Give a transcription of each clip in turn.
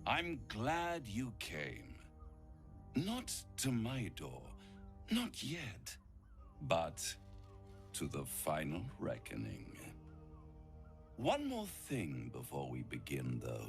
I'm glad you came. Not to my door, not yet, but to the final reckoning. One more thing before we begin, though.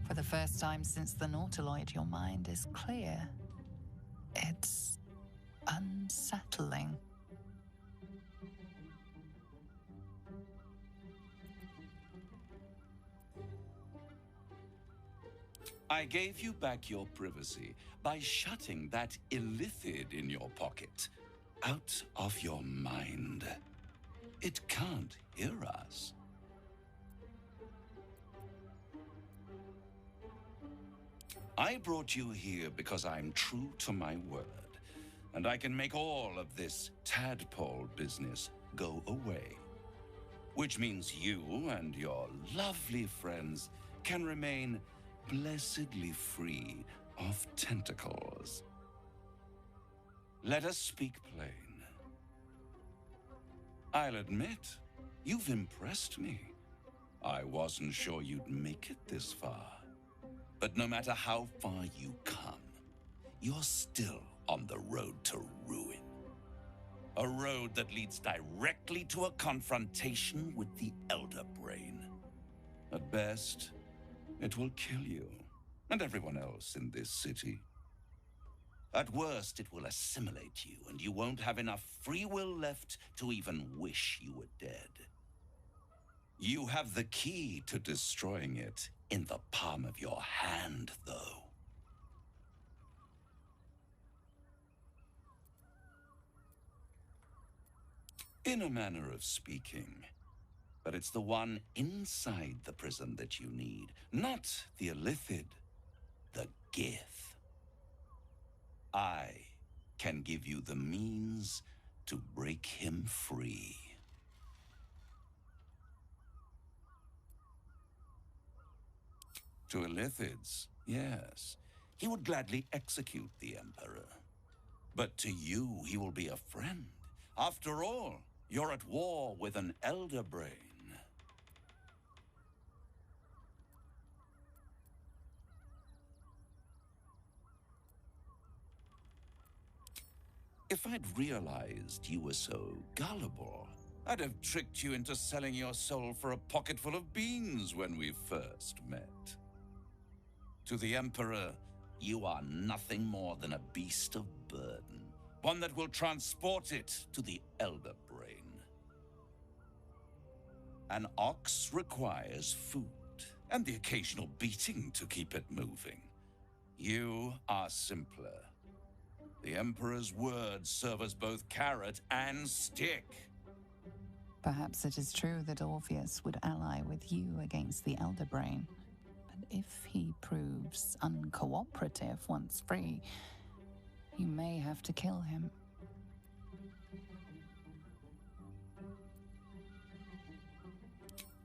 For the first time since the Nautiloid, your mind is clear. It's unsettling. I gave you back your privacy by shutting that illithid in your pocket out of your mind. It can't hear us. I brought you here because I'm true to my word, and I can make all of this tadpole business go away. Which means you and your lovely friends can remain blessedly free of tentacles. Let us speak plain. I'll admit, you've impressed me. I wasn't sure you'd make it this far. But no matter how far you come, you're still on the road to ruin. A road that leads directly to a confrontation with the Elder Brain. At best, it will kill you and everyone else in this city. At worst, it will assimilate you, and you won't have enough free will left to even wish you were dead. You have the key to destroying it in the palm of your hand, though. In a manner of speaking. But it's the one inside the prison that you need, not the illithid, the Gith. I can give you the means to break him free. To illithids, yes, he would gladly execute the Emperor. But to you, he will be a friend. After all, you're at war with an Elder Brain. If I'd realized you were so gullible, I'd have tricked you into selling your soul for a pocketful of beans when we first met. To the Emperor, you are nothing more than a beast of burden, one that will transport it to the Elder Brain. An ox requires food, and the occasional beating to keep it moving. You are simpler. The Emperor's words serve as both carrot and stick. Perhaps it is true that Orpheus would ally with you against the Elder Brain. But if he proves uncooperative once free, you may have to kill him.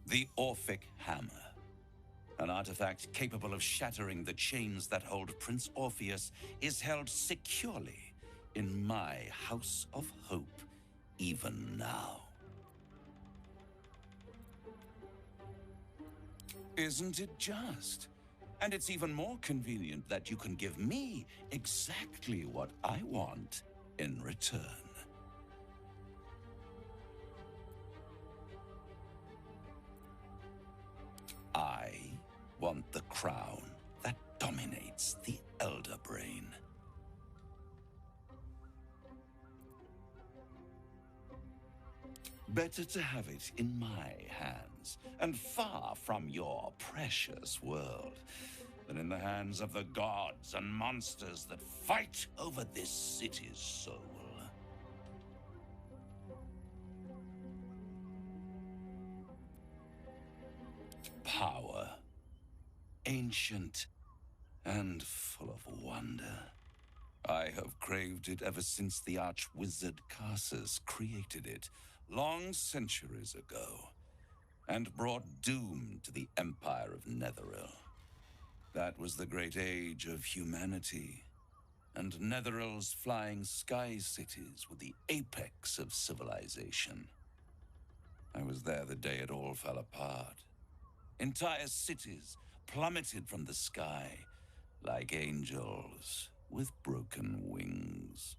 The Orphic Hammer. An artifact capable of shattering the chains that hold Prince Orpheus is held securely in my House of Hope, even now. Isn't it just? And it's even more convenient that you can give me exactly what I want in return. I want the crown that dominates the Elder Brain. Better to have it in my hands and far from your precious world than in the hands of the gods and monsters that fight over this city's soul. Power, ancient and full of wonder. I have craved it ever since the arch-wizard Carsus created it, long centuries ago. and brought doom to the Empire of Netheril. That was the great age of humanity, and Netheril's flying sky cities were the apex of civilization. I was there the day it all fell apart. Entire cities plummeted from the sky like angels with broken wings.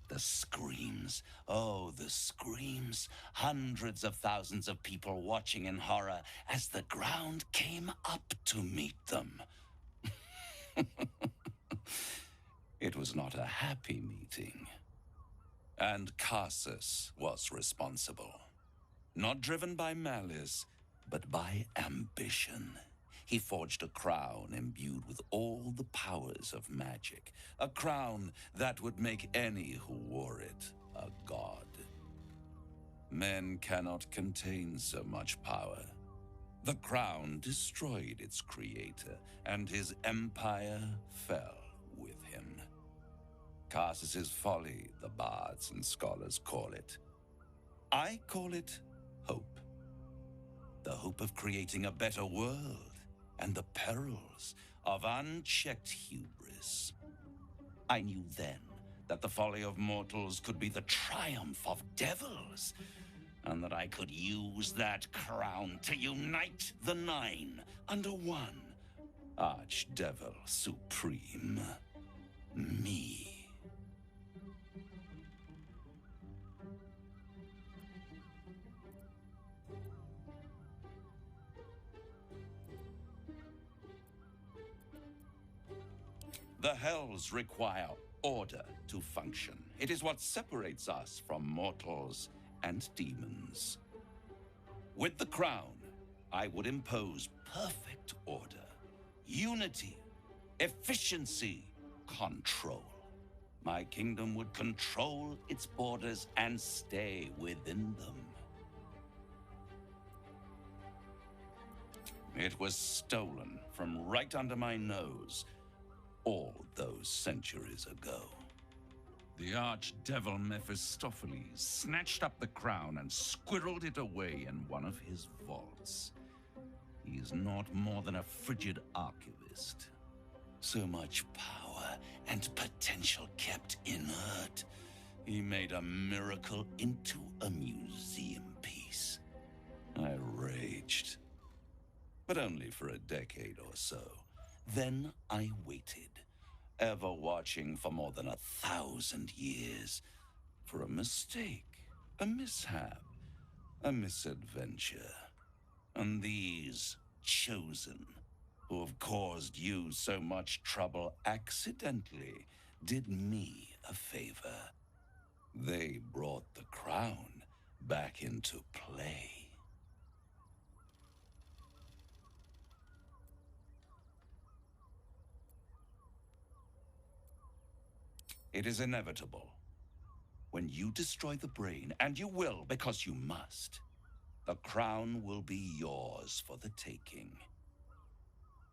The screams, oh, the screams. Hundreds of thousands of people watching in horror as the ground came up to meet them. It was not a happy meeting. And Karsus was responsible. Not driven by malice, but by ambition. He forged a crown imbued with all the powers of magic. A crown that would make any who wore it a god. Men cannot contain so much power. The crown destroyed its creator, and his empire fell with him. Karsus's folly, the bards and scholars call it. I call it hope. The hope of creating a better world, and the perils of unchecked hubris. I knew then that the folly of mortals could be the triumph of devils, and that I could use that crown to unite the Nine under one Archdevil Supreme, me. The Hells require order to function. It is what separates us from mortals and demons. With the crown, I would impose perfect order, unity, efficiency, control. My kingdom would control its borders and stay within them. It was stolen from right under my nose all those centuries ago. The archdevil Mephistopheles snatched up the crown and squirreled it away in one of his vaults. He is not more than a frigid archivist. So much power and potential kept inert. He made a miracle into a museum piece. I raged, but only for a decade or so. Then I waited, ever watching for more than 1,000 years, for a mistake, a mishap, a misadventure. And these chosen, who have caused you so much trouble accidentally, did me a favor. They brought the crown back into play. It is inevitable. When you destroy the brain, and you will because you must, the crown will be yours for the taking.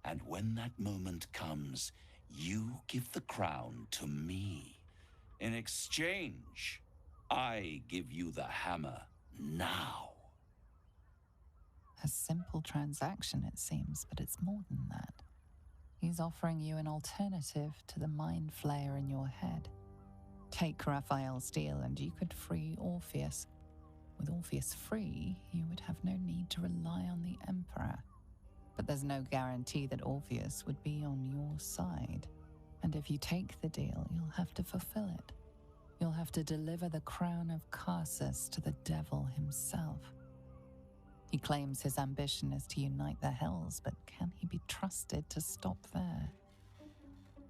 And when that moment comes, you give the crown to me. In exchange, I give you the hammer now. A simple transaction, it seems, but it's more than that. He's offering you an alternative to the mind flayer in your head. Take Raphael's deal and you could free Orpheus. With Orpheus free, you would have no need to rely on the Emperor. But there's no guarantee that Orpheus would be on your side. And if you take the deal, you'll have to fulfill it. You'll have to deliver the crown of Karsus to the devil himself. He claims his ambition is to unite the Hells, but can he be trusted to stop there?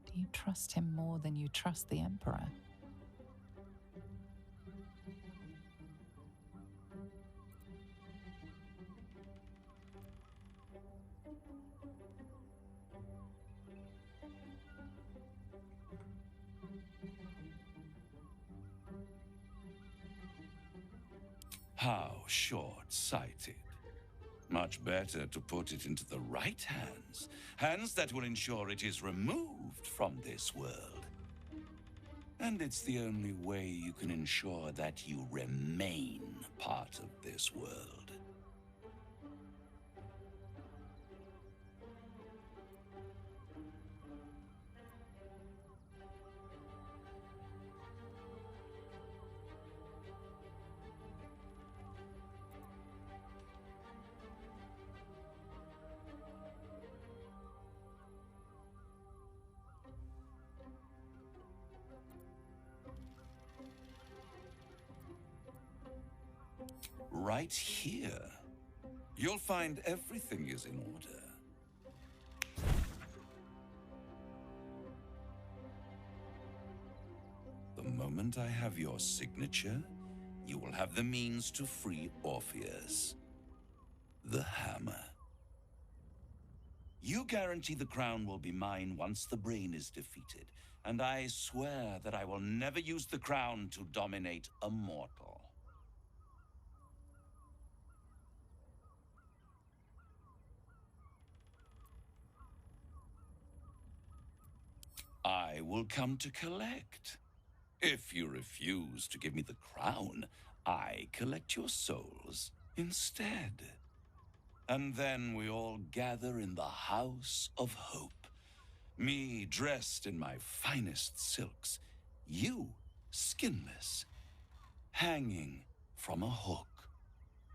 Do you trust him more than you trust the Emperor? How short-sighted. Much better to put it into the right hands. Hands that will ensure it is removed from this world. And it's the only way you can ensure that you remain part of this world. Right here. You'll find everything is in order. The moment I have your signature, you will have the means to free Orpheus. The hammer. You guarantee the crown will be mine once the brain is defeated, and I swear that I will never use the crown to dominate a mortal. I will come to collect. If you refuse to give me the crown, I collect your souls instead. And then we all gather in the House of Hope. Me dressed in my finest silks, you skinless, hanging from a hook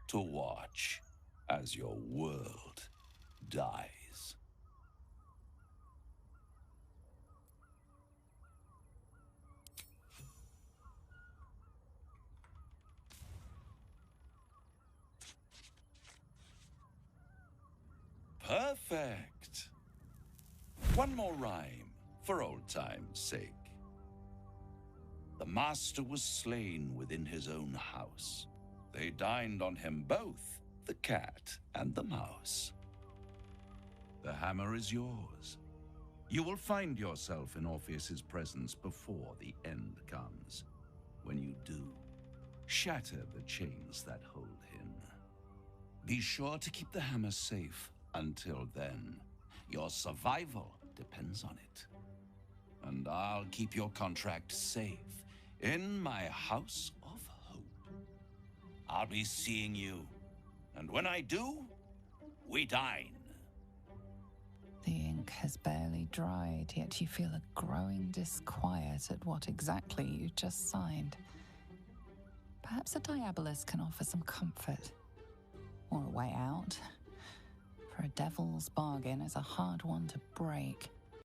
to watch as your world dies. Perfect. One more rhyme, for old time's sake. The master was slain within his own house. They dined on him both, the cat and the mouse. The hammer is yours. You will find yourself in Orpheus's presence before the end comes. When you do, shatter the chains that hold him. Be sure to keep the hammer safe until then. Your survival depends on it. And I'll keep your contract safe in my House of Hope. I'll be seeing you, and when I do, we dine. The ink has barely dried, yet you feel a growing disquiet at what exactly you just signed. Perhaps a diabolus can offer some comfort, or a way out. For a devil's bargain is a hard one to break.